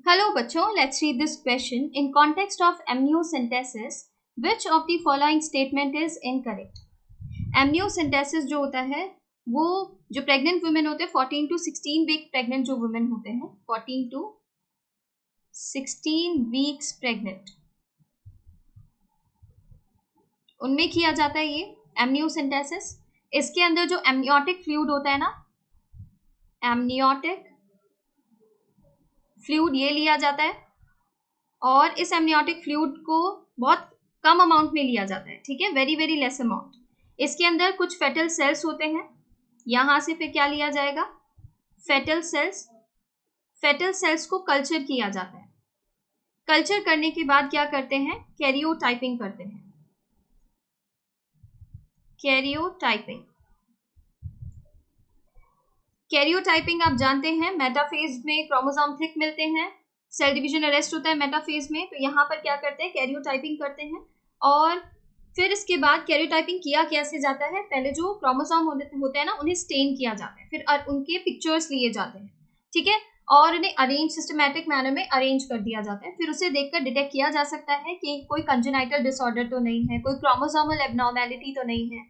Hello बच्चों, let's read this question in context of amniocentesis. Which of the following statement is incorrect? Amniocentesis जो होता है वो जो प्रेग्नेंट वुमेन होते हैं 14 to 16 वीक प्रेग्नेंट जो वुमेन होते हैं 14 to 16 वीक्स प्रेग्नेंट उनमें किया जाता है ये एमनियोसेंटेसिस। इसके अंदर जो एमनियोटिक फ्लूइड होता है ना, एमनियोटिक फ्लूइड ये लिया जाता है और इस एमनियोटिक फ्लूइड को बहुत कम अमाउंट में लिया जाता है, ठीक है, वेरी वेरी लेस अमाउंट। इसके अंदर कुछ फेटल सेल्स होते हैं, यहां से फिर क्या लिया जाएगा, फेटल सेल्स। फेटल सेल्स को कल्चर किया जाता है। कल्चर करने के बाद क्या करते हैं, कैरियोटाइपिंग करते हैं। कैरियोटाइपिंग, कैरियोटाइपिंग आप जानते हैं, मेटाफेज में क्रोमोसोम थिक मिलते हैं, सेल डिवीजन अरेस्ट होता है मेटाफेज में, तो यहाँ पर क्या करते हैं, कैरियोटाइपिंग करते हैं। और फिर इसके बाद कैरियोटाइपिंग किया कैसे जाता है, पहले जो क्रोमोसोम होते हैं ना उन्हें स्टेन किया जाता है, फिर उनके पिक्चर्स लिए जाते हैं, ठीक है, और उन्हें अरेंज सिस्टमैटिक मैनर में अरेंज कर दिया जाता है। फिर उसे देखकर डिटेक्ट किया जा सकता है कि कोई कंजेनाइटल डिसऑर्डर तो नहीं है, कोई क्रोमोसोमल एबनॉर्मेलिटी तो नहीं है,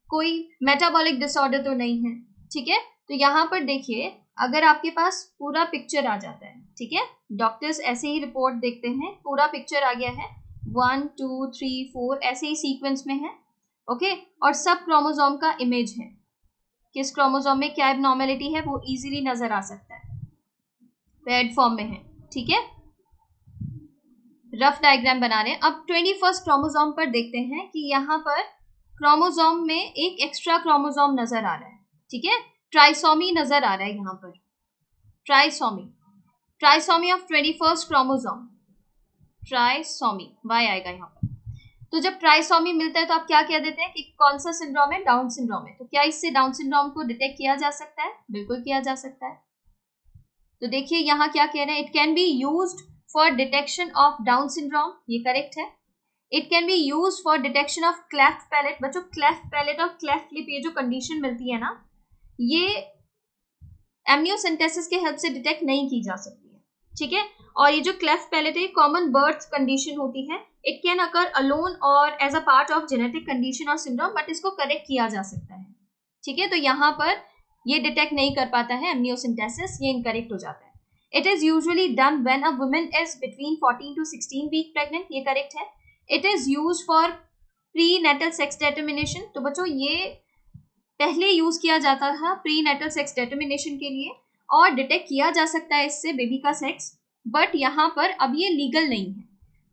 कोई मेटाबॉलिक डिसऑर्डर तो नहीं है, ठीक है। तो यहाँ पर देखिए, अगर आपके पास पूरा पिक्चर आ जाता है, ठीक है, डॉक्टर्स ऐसे ही रिपोर्ट देखते हैं, पूरा पिक्चर आ गया है 1 2 3 4 ऐसे ही सीक्वेंस में है, ओके, और सब क्रोमोसोम का इमेज है, किस क्रोमोसोम में क्या एबनॉर्मेलिटी है वो इजीली नजर आ सकता है, पेयर्ड फॉर्म में है, ठीक है। रफ डायग्राम बना रहे हैं। अब 21st क्रोमोसोम पर देखते हैं कि यहाँ पर क्रोमोसोम में एक एक्स्ट्रा क्रोमोसोम नजर आ रहा है, ठीक है, ट्राइसोमी नजर आ रहा है यहाँ पर, trisomy, trisomy of 21st chromosome, trisomy Y आएगा यहाँ पर। तो जब ट्राइसोमी मिलता है तो आप क्या कह देते हैं कि कौन सा सिंड्रोम है, डाउन सिंड्रोम है। तो क्या इससे डाउन सिंड्रोम को डिटेक्ट किया जा सकता है, बिल्कुल किया जा सकता है। तो देखिए यहाँ क्या कह रहे हैं, it can be used for detection of down syndrome, ये करेक्ट है। It can be used for detection of cleft palate. बच्चों क्लेफ्ट पैलेट और क्लेफ्ट लिप ये जो कंडीशन मिलती है ना, ये एमनियोसेंटेसिस के हेल्प से डिटेक्ट नहीं की जा सकती है, ठीक है। और ये जो क्लेफ्ट पैलेट है कॉमन बर्थ कंडीशन होती है, it can occur alone or as a part of genetic condition or syndrome, but इसको करेक्ट किया जा सकता है, ठीक है। तो यहाँ पर ये डिटेक्ट नहीं कर पाता है एमनियोसेंटेसिस, ये इनकरेक्ट हो जाता है। It is usually done when a woman is between 14 to 16 week pregnant, ये करेक्ट है। It is used for prenatal sex determination. तो बच्चों ये पहले यूज किया जाता था प्री नेटल सेक्स डिटर्मिनेशन के लिए, और डिटेक्ट किया जा सकता है इससे बेबी का सेक्स, बट यहाँ पर अब ये लीगल नहीं है।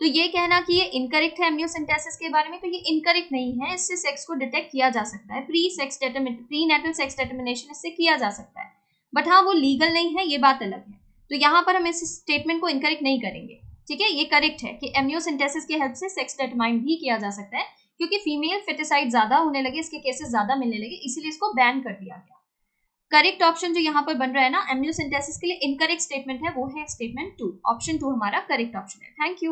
तो ये कहना कि ये इनकरेक्ट है एमनियोसेंटेसिस के बारे में, तो ये इनकरेक्ट नहीं है, इससे सेक्स को डिटेक्ट किया जा सकता है, प्री नेटल सेक्स डिटर्मिनेशन इससे किया जा सकता है, बट हाँ वो लीगल नहीं है, ये बात अलग है। तो यहाँ पर हम इस स्टेटमेंट को इनकरेक्ट नहीं करेंगे, ठीक है। ये करेक्ट है कि एमनियोसेंटेसिस की हेल्प से सेक्स डिटरमाइन भी किया जा सकता है, क्योंकि फीमेल फेटिसाइड ज्यादा होने लगे, इसके केसेस ज्यादा मिलने लगे, इसीलिए इसको बैन कर दिया गया। करेक्ट ऑप्शन जो यहाँ पर बन रहा है ना एमनियोसेंटेसिस के लिए इनकरेक्ट स्टेटमेंट है, वो है स्टेटमेंट 2, ऑप्शन 2 हमारा करेक्ट ऑप्शन है। Thank you.